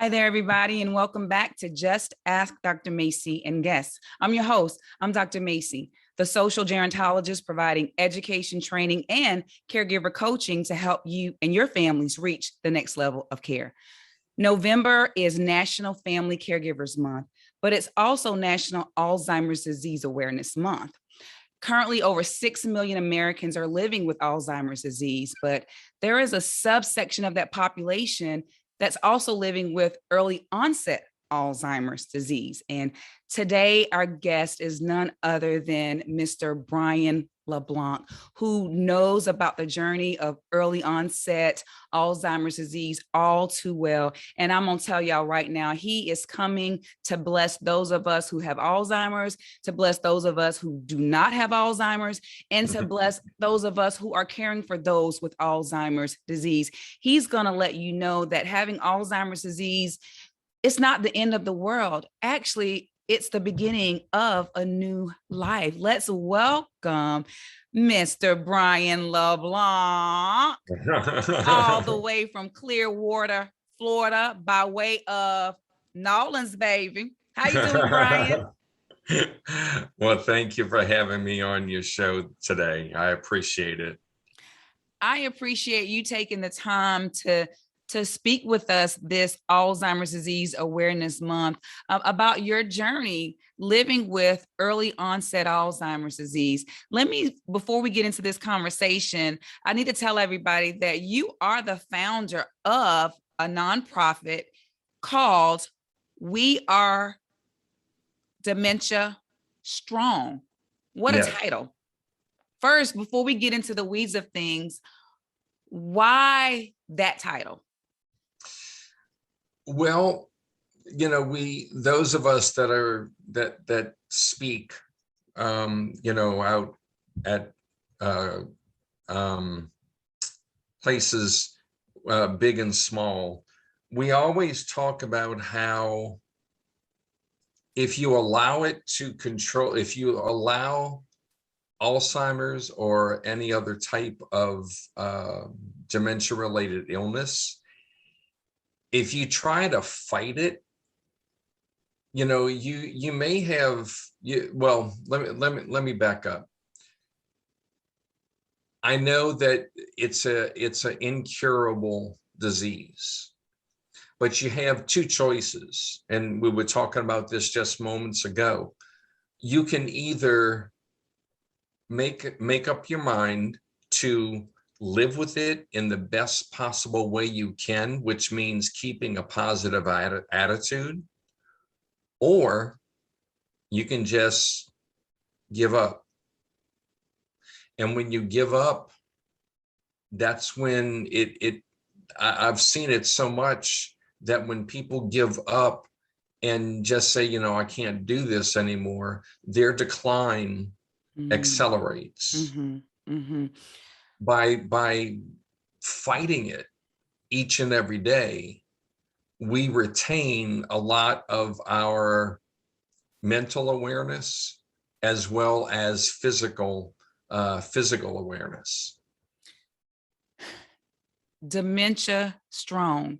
Hi there, everybody, and welcome back to Just Ask Dr. Macie and Guests. I'm your host. I'm Dr. Macie, the social gerontologist providing education, training, and caregiver coaching to help you and your families reach the next level of care. November is National Family Caregivers Month, but it's also National Alzheimer's Disease Awareness Month. Currently, over 6 million Americans are living with Alzheimer's disease, but there is a subsection of that population that's also living with early onset Alzheimer's disease. And today, our guest is none other than Mr. Brian LeBlanc, who knows about the journey of early onset Alzheimer's disease all too well. And I'm going to tell y'all right now, he is coming to bless those of us who have Alzheimer's, to bless those of us who do not have Alzheimer's, and to bless those of us who are caring for those with Alzheimer's disease. He's going to let you know that having Alzheimer's disease, it's not the end of the world. Actually, it's the beginning of a new life. Let's welcome Mr. Brian LeBlanc, all the way from Clearwater, Florida, by way of Nolans, baby. How you doing, Brian? Well, thank you for having me on your show today. I appreciate it. I appreciate you taking the time to speak with us this Alzheimer's Disease Awareness Month about your journey living with early onset Alzheimer's disease. Before we get into this conversation, I need to tell everybody that you are the founder of a nonprofit called We Are Dementia Strong. What a title. First, before we get into the weeds of things, why that title? Well, those of us that speak, out at places big and small, we always talk about how if you allow Alzheimer's or any other type of dementia-related illness, if you try to fight it, you may have let me back up. I know that it's an incurable disease, but you have two choices, and we were talking about this just moments ago. You can either make up your mind to live with it in the best possible way you can, which means keeping a positive attitude, or you can just give up. And when you give up, that's when I've seen it so much that when people give up and just say, I can't do this anymore, their decline accelerates. By fighting it each and every day, we retain a lot of our mental awareness as well as physical awareness. Dementia strong,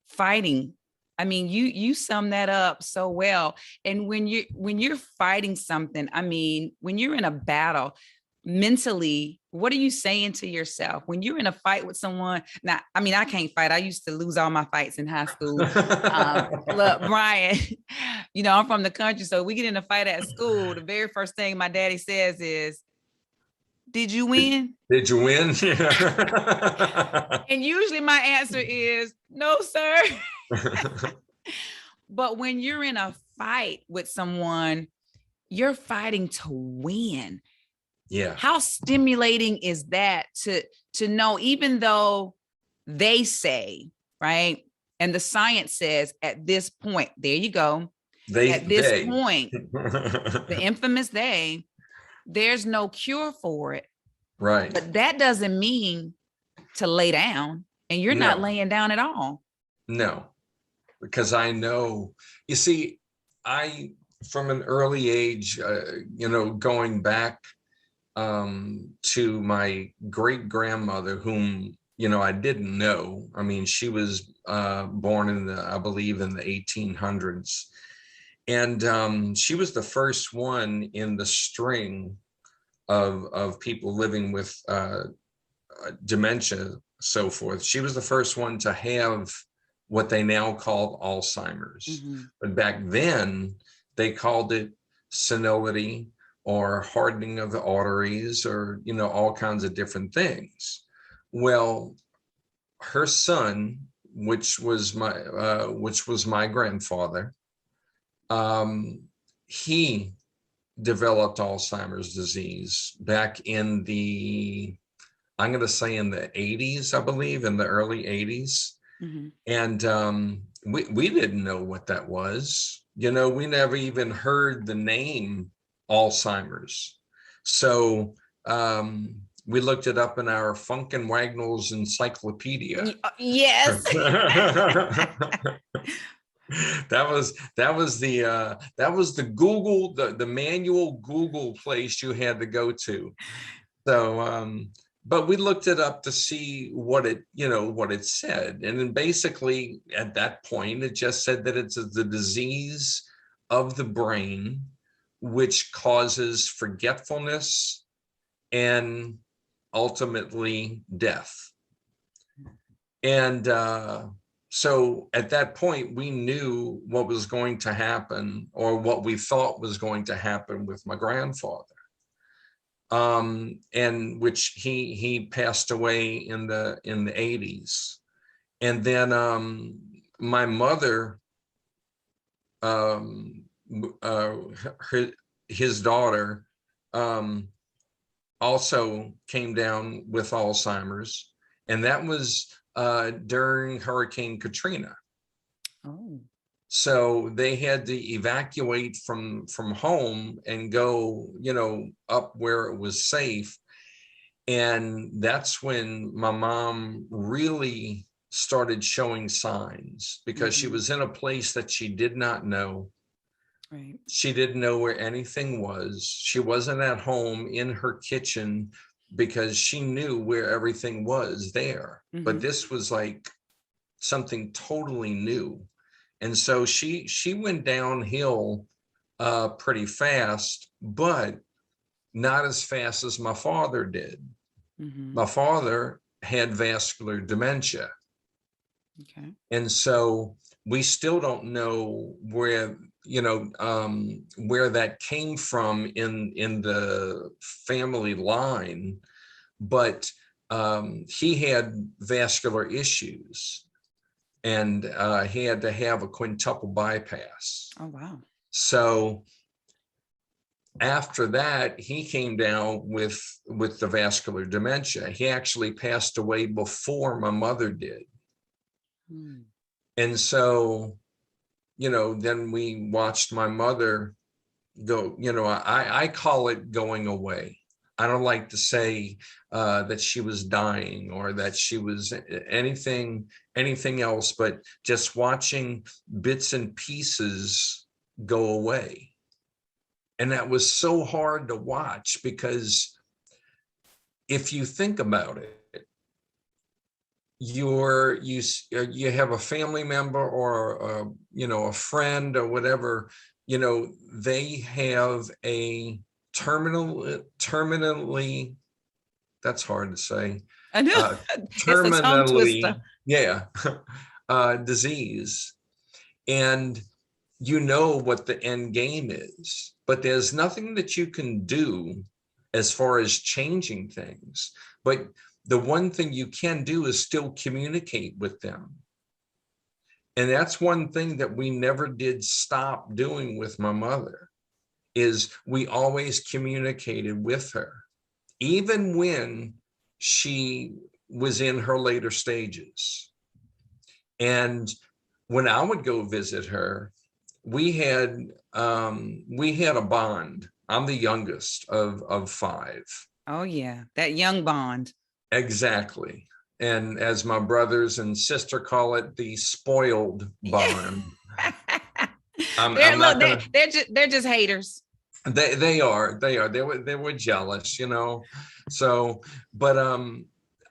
fighting. I mean, you sum that up so well. And when you're fighting something, I mean, when you're in a battle, mentally, what are you saying to yourself when you're in a fight with someone? Now, I mean, I can't fight. I used to lose all my fights in high school. Look, Brian, I'm from the country, so we get in a fight at school. The very first thing my daddy says is, "Did you win? Did you win?" And usually my answer is, "No, sir." But when you're in a fight with someone, you're fighting to win. Yeah. How stimulating is that to know, even though they say, right? And the science says at this point, there you go. At this point, the infamous there's no cure for it. Right. But that doesn't mean to lay down, and you're not laying down at all. No, because I know, you see, from an early age, going back to my great grandmother, whom I didn't know. I mean, she was born I believe in the 1800s. And she was the first one in the string of people living with dementia, so forth. She was the first one to have what they now call Alzheimer's. But back then, they called it senility or hardening of the arteries, or, all kinds of different things. Well, her son, which was my grandfather, he developed Alzheimer's disease back in I'm going to say in the 80s, I believe, in the early 80s. And we didn't know what that was. We never even heard the name Alzheimer's. So we looked it up in our Funk and Wagnall's encyclopedia. Yes. That was the Google, the manual Google place you had to go to. So but we looked it up to see what it said. And then basically at that point, it just said that it's the disease of the brain, which causes forgetfulness and ultimately death. And so at that point, we knew what was going to happen, or what we thought was going to happen with my grandfather. And which he passed away in the 80s. And then my mother, his daughter, also came down with Alzheimer's, and that was during Hurricane Katrina. Oh. So they had to evacuate from home and go, up where it was safe. And that's when my mom really started showing signs, because she was in a place that she did not know. Right. She didn't know where anything was. She wasn't at home in her kitchen, because she knew where everything was there. But this was like something totally new. And so she went downhill pretty fast, but not as fast as my father did. My father had vascular dementia. Okay. And so we still don't know where that came from in the family line, but he had vascular issues. And he had to have a quintuple bypass. Oh, wow. So after that, he came down with the vascular dementia. He actually passed away before my mother did. And so, then we watched my mother go, I call it going away. I don't like to say that she was dying or that she was anything else, but just watching bits and pieces go away. And that was so hard to watch, because if you think about it, you have a family member or a friend or whatever, they have a terminally, that's hard to say. I know. Terminally, disease. And what the end game is, but there's nothing that you can do as far as changing things. But the one thing you can do is still communicate with them. And that's one thing that we never did stop doing with my mother, is we always communicated with her, even when she was in her later stages. And when I would go visit her, we had a bond. I'm the youngest of five. Oh, yeah. That young bond. Exactly. And as my brothers and sister call it, the spoiled bond. They're just haters. They were jealous, So, but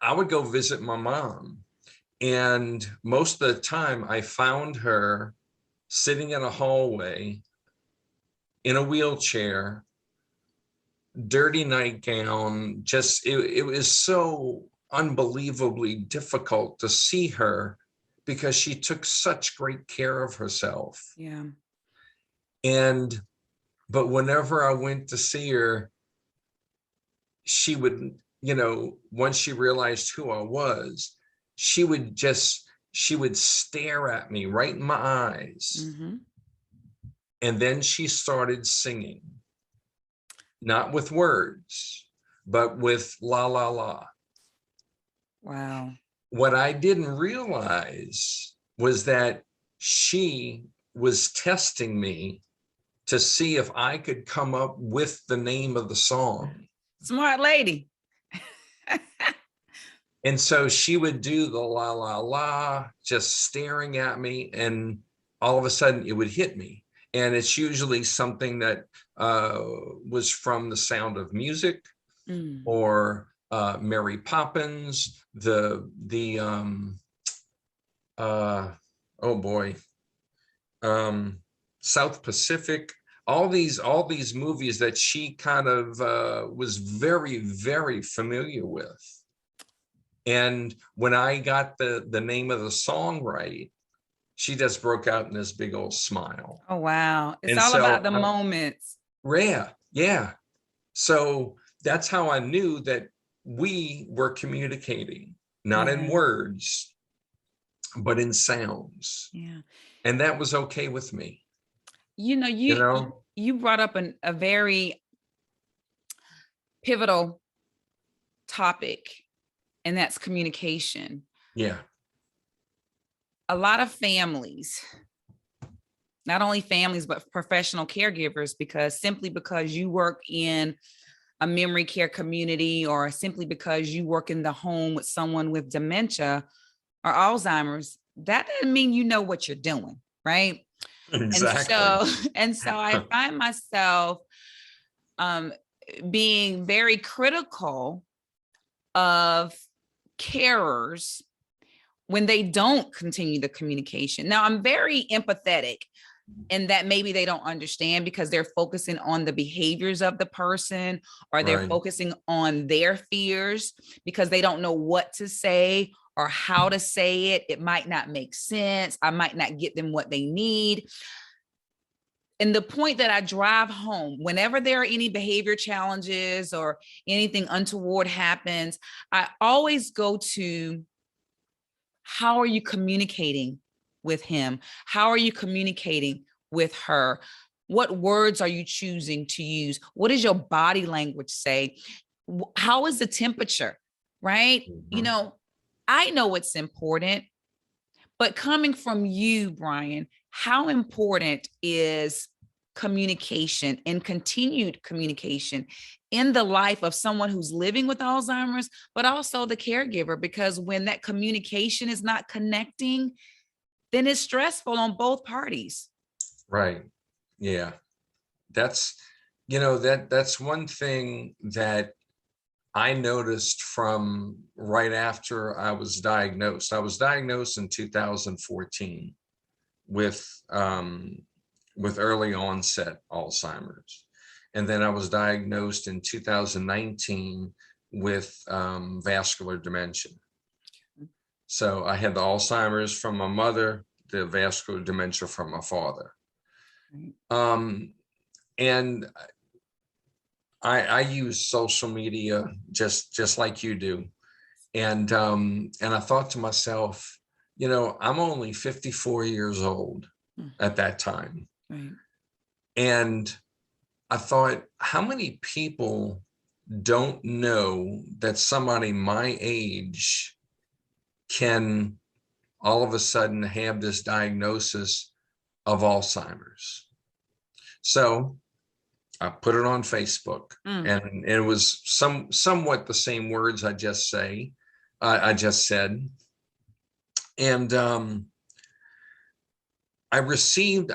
I would go visit my mom, and most of the time I found her sitting in a hallway in a wheelchair, dirty nightgown. Just it was so unbelievably difficult to see her because she took such great care of herself. Yeah. But whenever I went to see her, she would, once she realized who I was, she would stare at me right in my eyes. Mm-hmm. And then she started singing, not with words, but with la, la, la. Wow. What I didn't realize was that she was testing me to see if I could come up with the name of the song. Smart lady. And so she would do the la, la, la, just staring at me. And all of a sudden it would hit me. And it's usually something that was from The Sound of Music, or Mary Poppins, South Pacific, all these movies that she kind of was very, very familiar with. And when I got the name of the song right, she just broke out in this big old smile. Oh, wow. It's And all so about the moments. Yeah. So that's how I knew that we were communicating, not in words, but in sounds. Yeah. And that was okay with me. You brought up a very pivotal topic, and that's communication. Yeah. A lot of families, not only families, but professional caregivers, because you work in a memory care community, or simply because you work in the home with someone with dementia or Alzheimer's, that doesn't mean you know what you're doing, right? Exactly. And so I find myself being very critical of carers when they don't continue the communication. Now, I'm very empathetic in that maybe they don't understand because they're focusing on the behaviors of the person, or they're focusing on their fears because they don't know what to say or how to say it. It might not make sense. I might not get them what they need. And the point that I drive home, whenever there are any behavior challenges or anything untoward happens, I always go to, how are you communicating with him? How are you communicating with her? What words are you choosing to use? What does your body language say? How is the temperature, right? Mm-hmm. I know it's important, but coming from you, Brian, how important is communication and continued communication in the life of someone who's living with Alzheimer's, but also the caregiver? Because when that communication is not connecting, then it's stressful on both parties. Right. Yeah. That's one thing that I noticed from right after I was diagnosed. I was diagnosed in 2014 with early onset Alzheimer's. And then I was diagnosed in 2019 with vascular dementia. So I had the Alzheimer's from my mother, the vascular dementia from my father. And I use social media just like you do. And I thought to myself, I'm only 54 years old at that time. Right. And I thought, how many people don't know that somebody my age can all of a sudden have this diagnosis of Alzheimer's? So I put it on Facebook, and it was somewhat the same words I just said. And I received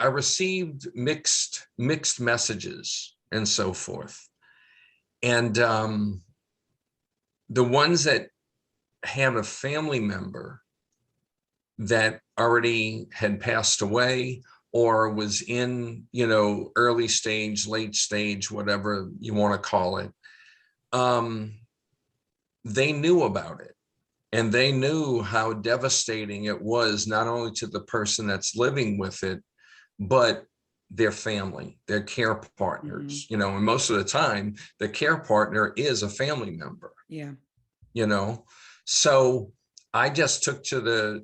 mixed messages and so forth. And the ones that had a family member that already had passed away or was in, early stage, late stage, whatever you want to call it, they knew about it. And they knew how devastating it was, not only to the person that's living with it, but their family, their care partners, and most of the time, the care partner is a family member. Yeah. So I just took to the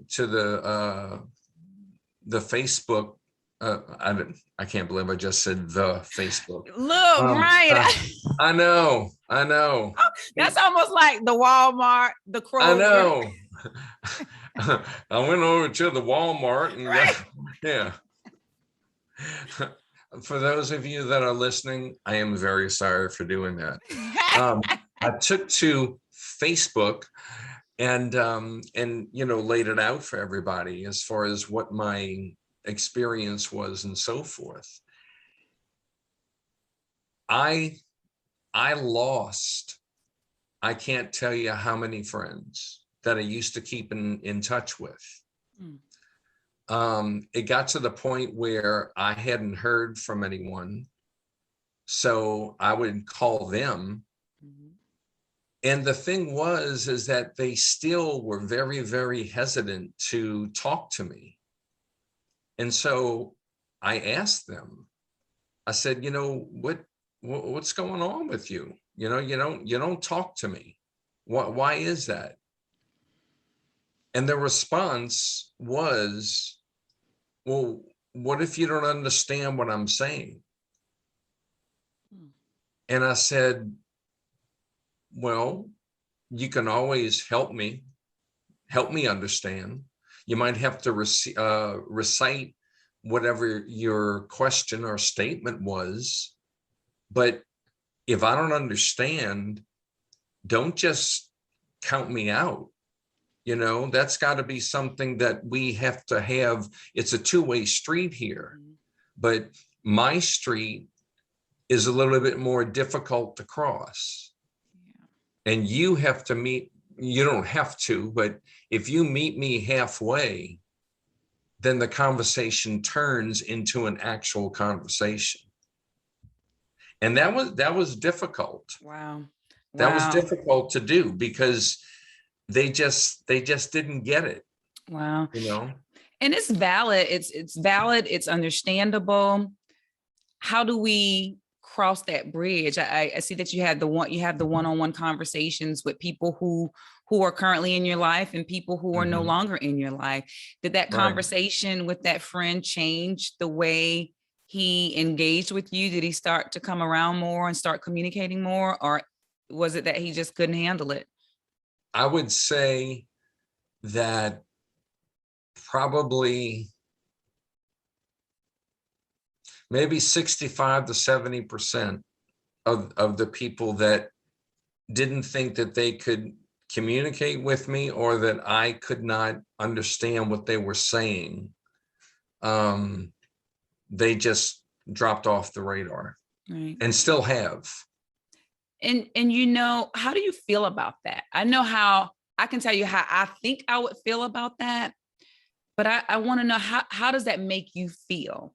Facebook. I can't believe I just said the Facebook. Look, Brian. I know. That's almost like the Walmart, the Kroger. I know. I went over to the Walmart and right. Yeah. For those of you that are listening, I am very sorry for doing that. I took to Facebook and laid it out for everybody as far as what my experience was and so forth. I lost, I can't tell you how many friends that I used to keep in touch with. It got to the point where I hadn't heard from anyone. So I would call them. And the thing is that they still were very, very hesitant to talk to me. And so I asked them, I said, what's going on with you? You don't talk to me. Why is that? And the response was, well, what if you don't understand what I'm saying? And I said, well, you can always help me understand. You might have to recite whatever your question or statement was. But if I don't understand, don't just count me out. That's got to be something that we have to have. It's a two-way street here, but my street is a little bit more difficult to cross. Yeah. And you have to you don't have to, but if you meet me halfway, then the conversation turns into an actual conversation. And that was difficult. Wow. That was difficult to do because they just didn't get it. Wow. And it's valid. It's valid. It's understandable. How do we cross that bridge? I see that you have the one-on-one conversations with people who are currently in your life and people who are no longer in your life. Did that conversation with that friend change the way he engaged with you? Did he start to come around more and start communicating more, or was it that he just couldn't handle it? I would say that probably maybe 65 to 70% of the people that didn't think that they could communicate with me or that I could not understand what they were saying, they just dropped off the radar. Right. And still have. And how do you feel about that? I know I can tell you how I think I would feel about that, but I want to know how does that make you feel?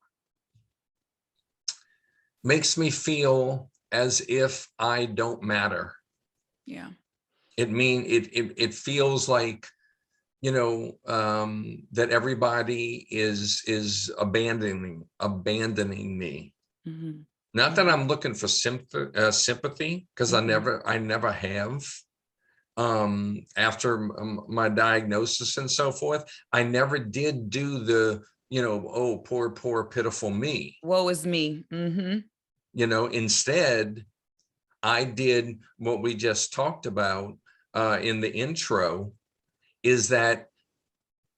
Makes me feel as if I don't matter. Yeah. It feels like, that everybody is abandoning me. Mm-hmm. Not that I'm looking for sympathy, because I never have. After my diagnosis and so forth, I never did do the, oh, poor, pitiful me. Woe is me. Mm-hmm. Instead, I did what we just talked about in the intro, is that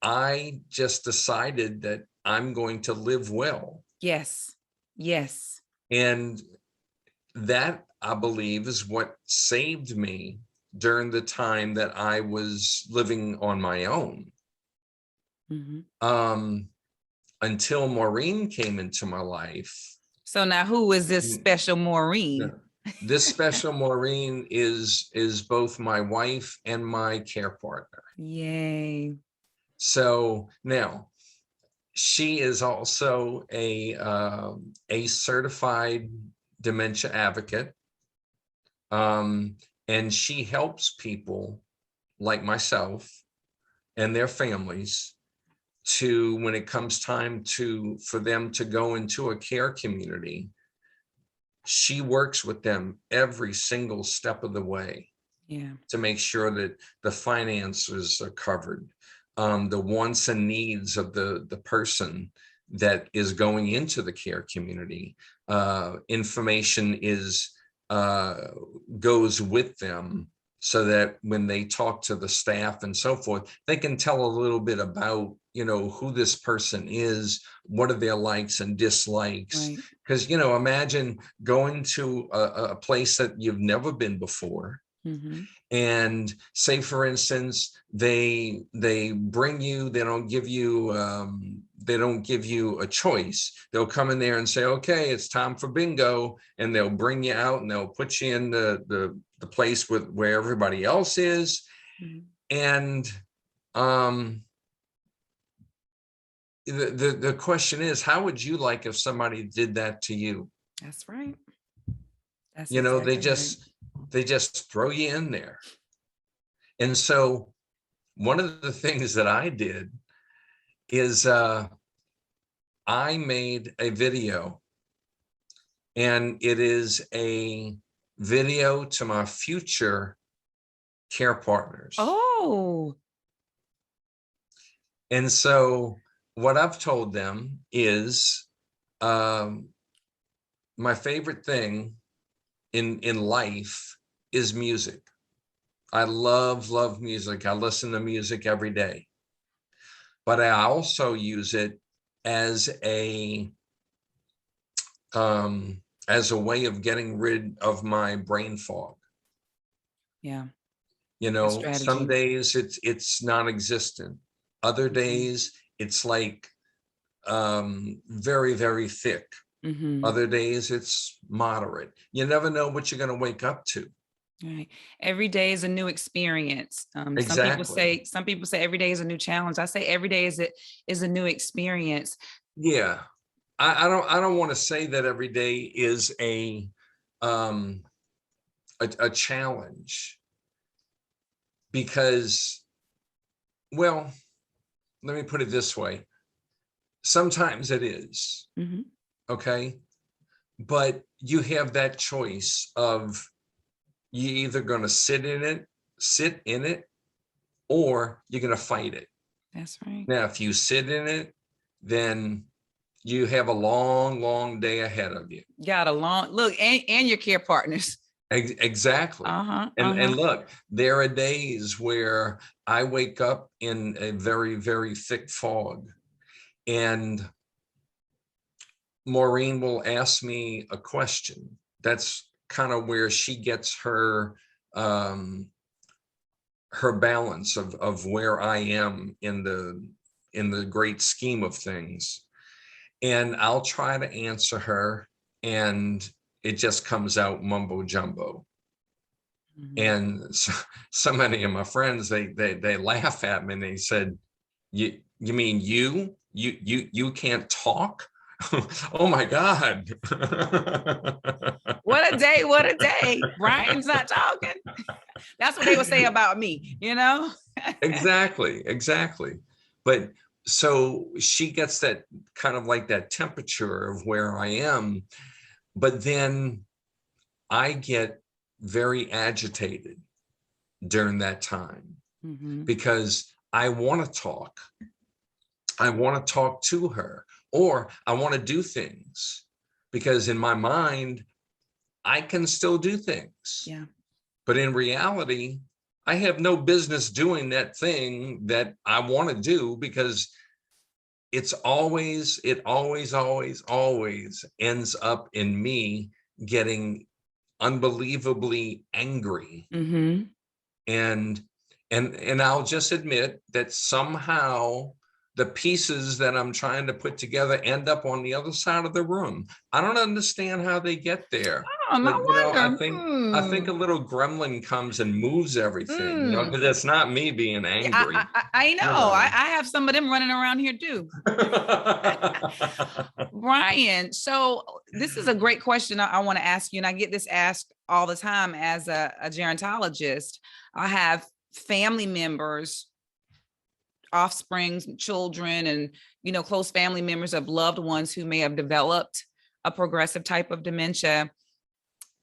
I just decided that I'm going to live well. Yes. Yes. And that, I believe, is what saved me during the time that I was living on my own. Mm-hmm. Until Maureen came into my life. So now who is this special Maureen? This special Maureen is both my wife and my care partner. Yay. So now she is also a certified dementia advocate. And she helps people like myself and their families to, when it comes time for them to go into a care community, she works with them every single step of the way. Yeah. To make sure that the finances are covered, the wants and needs of the person that is going into the care community. Information goes with them so that when they talk to the staff and so forth, they can tell a little bit about, who this person is, what are their likes and dislikes. Right. Because, imagine going to a place that you've never been before. Mm-hmm. And say, for instance, they bring you, they don't give you a choice. They'll come in there and say, okay, it's time for bingo, and they'll bring you out and they'll put you in the place where everybody else is. Mm-hmm. And the question is, how would you like if somebody did that to you? That's right. That's they just throw you in there. And so one of the things that I did is I made a video, and it is a video to my future care partners. Oh. And so what I've told them is my favorite thing in life is music. I love music. I listen to music every day. But I also use it as a way of getting rid of my brain fog. Yeah. Some days it's non-existent. Other days it's like very, very thick. Mm-hmm. Other days it's moderate. You never know what you're going to wake up to. Right. Every day is a new experience. Exactly. Some people say every day is a new challenge. I say every day is a new experience. Yeah. I don't want to say that every day is a challenge, because, well, let me put it this way. Sometimes it is. Mm-hmm. Okay. But you have that choice of, you either going to sit in it, or you're going to fight it. That's right. Now, if you sit in it, then you have a long day ahead of you. Got a long look, and your care partners. Exactly. And look, there are days where I wake up in a very, very thick fog, and Maureen will ask me a question. That's kind of where she gets her balance of where I am in the great scheme of things. And I'll try to answer her, and it just comes out mumbo jumbo. Mm-hmm. And so many of my friends, they laugh at me, and they said, you mean you can't talk? Oh my God. What a day. Brian's not talking. That's what they would say about me, Exactly. But so she gets that kind of like that temperature of where I am, but then I get very agitated during that time. Mm-hmm. Because I want to talk. I want to talk to her, or I want to do things, because in my mind, I can still do things. Yeah. But in reality, I have no business doing that thing that I want to do, because it always ends up in me getting unbelievably angry. Mm-hmm. And I'll just admit that somehow the pieces that I'm trying to put together end up on the other side of the room. I don't understand how they get there. Oh, no But I wonder. think a little gremlin comes and moves everything, Hmm. because it's not me being Yeah, angry. I know. You know. I have some of them running around here too. Brian, so this is a great question I want to ask you, and I get this asked all the time as a gerontologist. I have family members, offsprings, children, and close family members of loved ones who may have developed a progressive type of dementia,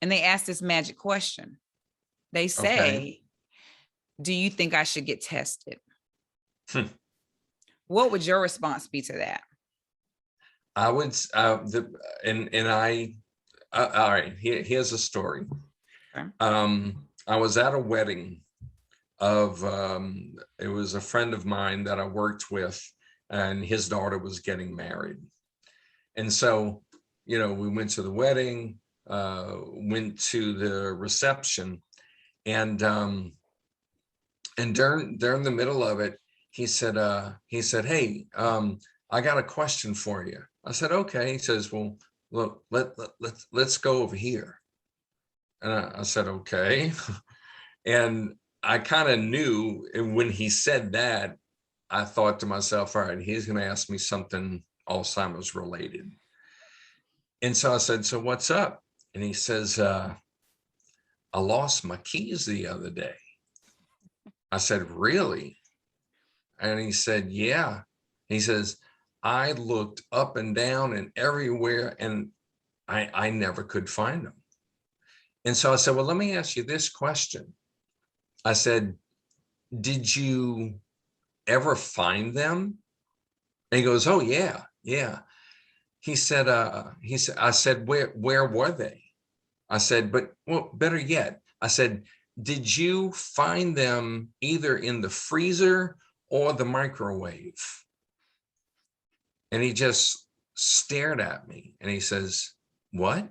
and they ask this magic question. They Okay. say, "Do you think I should get tested?" What would your response be to that? I would, all right, here's a story. Okay. I was at a wedding of, it was a friend of mine that I worked with, and his daughter was getting married. And so, we went to the wedding, went to the reception, and during the middle of it, he said, "Hey, I got a question for you." I said, "Okay." He says, "Well, look, let's go over here." And I said, "Okay." And I kind of knew, and when he said that, I thought to myself, all right, he's going to ask me something Alzheimer's related. And so I said, "So what's up?" And he says, "I lost my keys the other day." I said, "Really?" And he said, "Yeah." He says, "I looked up and down and everywhere, and I never could find them." And so I said, "Well, let me ask you this question." I said, "Did you ever find them?" And he goes, "Oh, yeah, yeah." He said, I said, where were they?" I said, "But well, better yet," I said, "Did you find them either in the freezer or the microwave?" And he just stared at me and he says, "What?"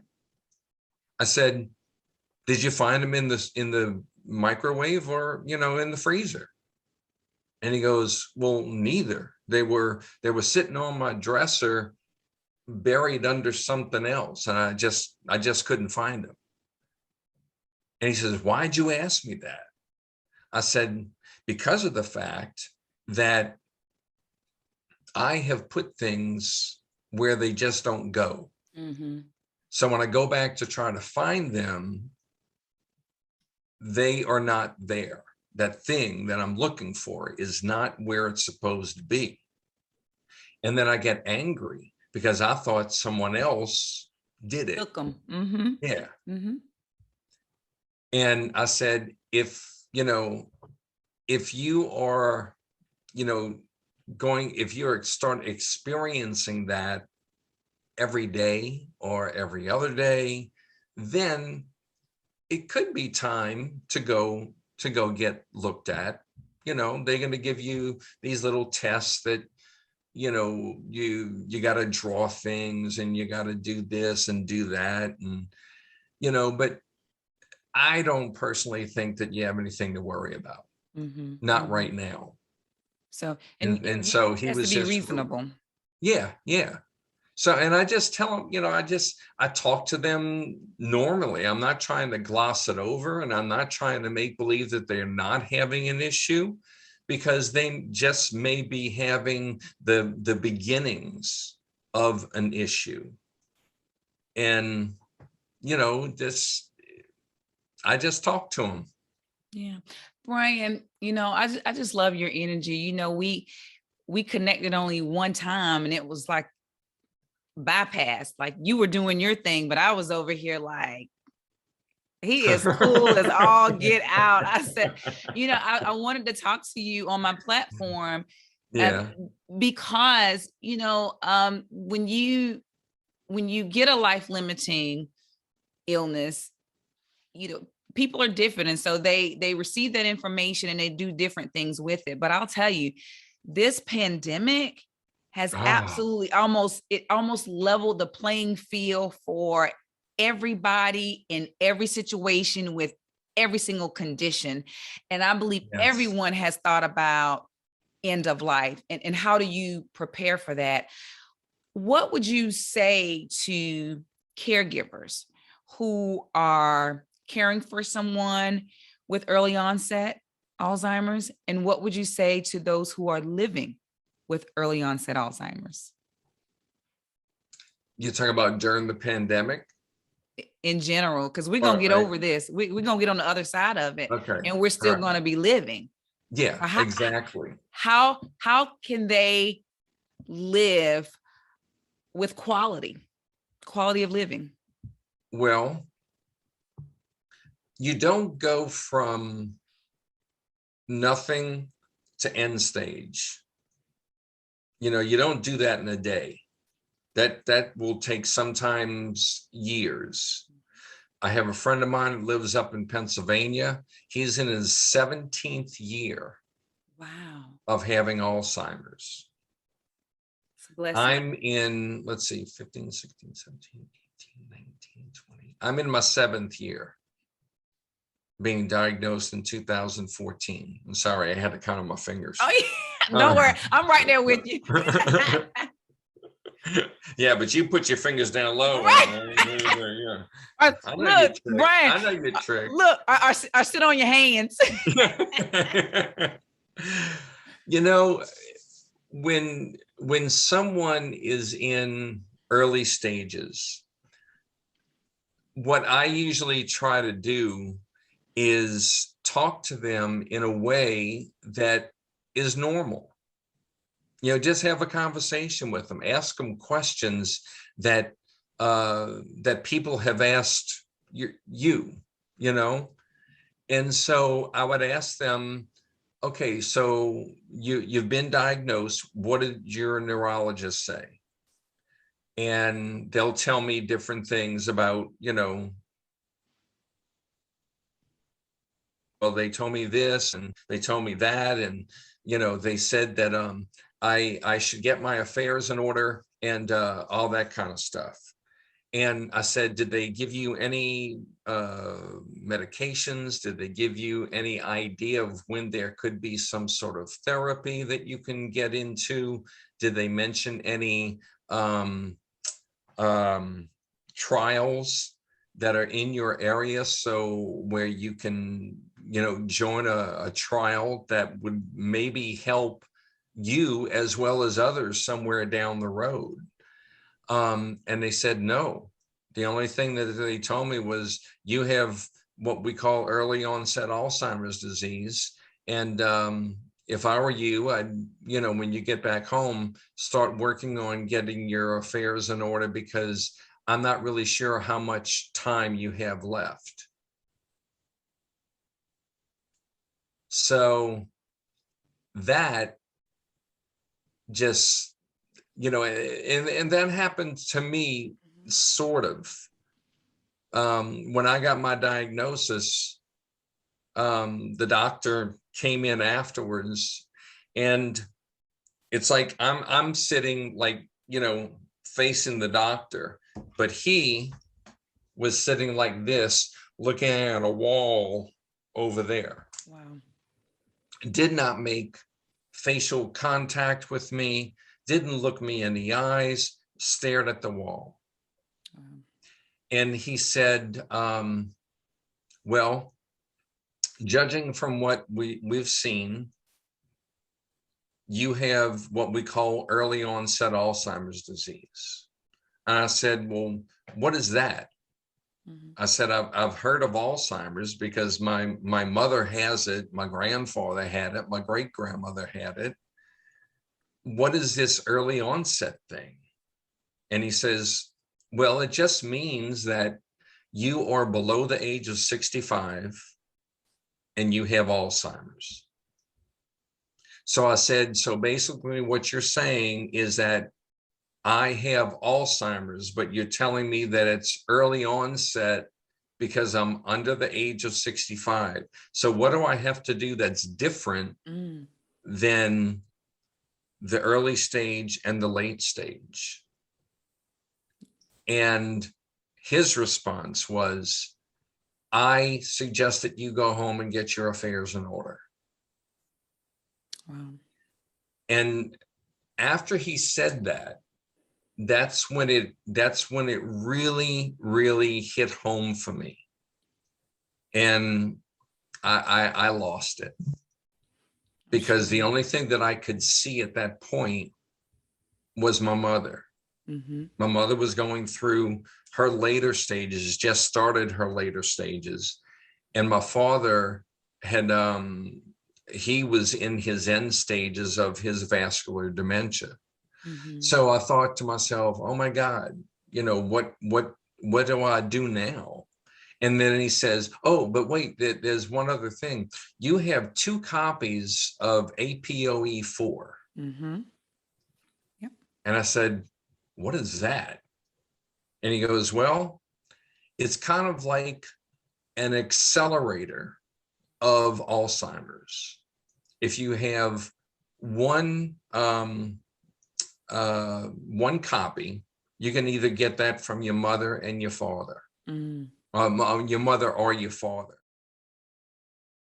I said, "Did you find them in the microwave or, in the freezer?" And he goes, "Well, neither. They were sitting on my dresser, buried under something else, and I just couldn't find them." And he says, "Why'd you ask me that?" I said, "Because of the fact that I have put things where they just don't go. Mm-hmm. So when I go back to try to find them, they are not there. That thing that I'm looking for is not where it's supposed to be." And then I get angry because I thought someone else did it. Took them. Mm-hmm. Yeah. Mm-hmm. And I said, if you are, if you're start experiencing that every day or every other day, then it could be time to go get looked at. They're going to give you these little tests that, you got to draw things and you got to do this and do that. And, but I don't personally think that you have anything to worry about. Mm-hmm. Not Mm-hmm. right now. So, And so he has to was be just, reasonable. yeah, yeah. So, and I just tell them, I talk to them normally. I'm not trying to gloss it over, and I'm not trying to make believe that they're not having an issue, because they just may be having the beginnings of an issue. And, I just talk to them. Yeah. Brian, I just love your energy. We connected only one time and it was like bypassed. Like you were doing your thing, but I was over here like, he is cool as all get out. I said, I wanted to talk to you on my platform, Yeah. because, when you get a life limiting illness, people are different. And so they receive that information and they do different things with it. But I'll tell you, this pandemic has absolutely almost leveled the playing field for everybody in every situation with every single condition. And I believe Yes. everyone has thought about end of life, and how do you prepare for that? What would you say to caregivers who are caring for someone with early onset Alzheimer's? And what would you say to those who are living with early onset Alzheimer's? You talk about during the pandemic? In general, because we're going to get over this. We're going to get on the other side of it. Okay. And we're still going to be living. Yeah, So exactly. How can they live with quality of living? Well, you don't go from nothing to end stage. You don't do that in a day. That will take sometimes years. I have a friend of mine who lives up in Pennsylvania. He's in his 17th year of having Alzheimer's. I'm in, let's see, 15, 16, 17, 18, 19, 20. I'm in my 7th year being diagnosed in 2014. I'm sorry, I had to count on my fingers. Oh, yeah. Don't worry. I'm right there with you. Yeah, but you put your fingers down low. Right. Look, Brian, I know your trick. Look, I sit on your hands. When someone is in early stages, what I usually try to do is talk to them in a way that is normal. Just have a conversation with them, ask them questions that people have asked you. And so I would ask them, okay, so you've been diagnosed. What did your neurologist say? And they'll tell me different things about, well, they told me this and they told me that. And, they said that I should get my affairs in order and all that kind of stuff. And I said, did they give you any medications? Did they give you any idea of when there could be some sort of therapy that you can get into? Did they mention any trials that are in your area, so where you can, join a trial that would maybe help you as well as others somewhere down the road? And they said no. The only thing that they told me was, you have what we call early onset Alzheimer's disease. And if I were you, I'd, when you get back home, start working on getting your affairs in order, because I'm not really sure how much time you have left. So that just, and that happened to me sort of. When I got my diagnosis, the doctor came in afterwards, and it's like I'm sitting like, facing the doctor, but he was sitting like this, looking at a wall over there. Wow. Did not make facial contact with me, didn't look me in the eyes, stared at the wall. Wow. And he said, well, judging from what we've seen, you have what we call early onset Alzheimer's disease. And I said, well, what is that? Mm-hmm. I said, I've heard of Alzheimer's because my mother has it, my grandfather had it, my great-grandmother had it. What is this early onset thing? And he says, well, it just means that you are below the age of 65 and you have Alzheimer's. So I said, so basically what you're saying is that I have Alzheimer's, but you're telling me that it's early onset because I'm under the age of 65. So what do I have to do that's different than the early stage and the late stage? And his response was, I suggest that you go home and get your affairs in order. Wow. And after he said that, that's when it really, really hit home for me. And I lost it, because the only thing that I could see at that point was my mother. Mm-hmm. My mother was going through her later stages, just started her later stages. And my father had, he was in his end stages of his vascular dementia. Mm-hmm. So I thought to myself, oh my God, what do I do now? And then he says, oh, but wait, there's one other thing. You have 2 copies of APOE4. Mm-hmm. Yep. And I said, what is that? And he goes, well, it's kind of like an accelerator of Alzheimer's. If you have one copy, you can either get that from your mother and your father, Mm. your mother or your father.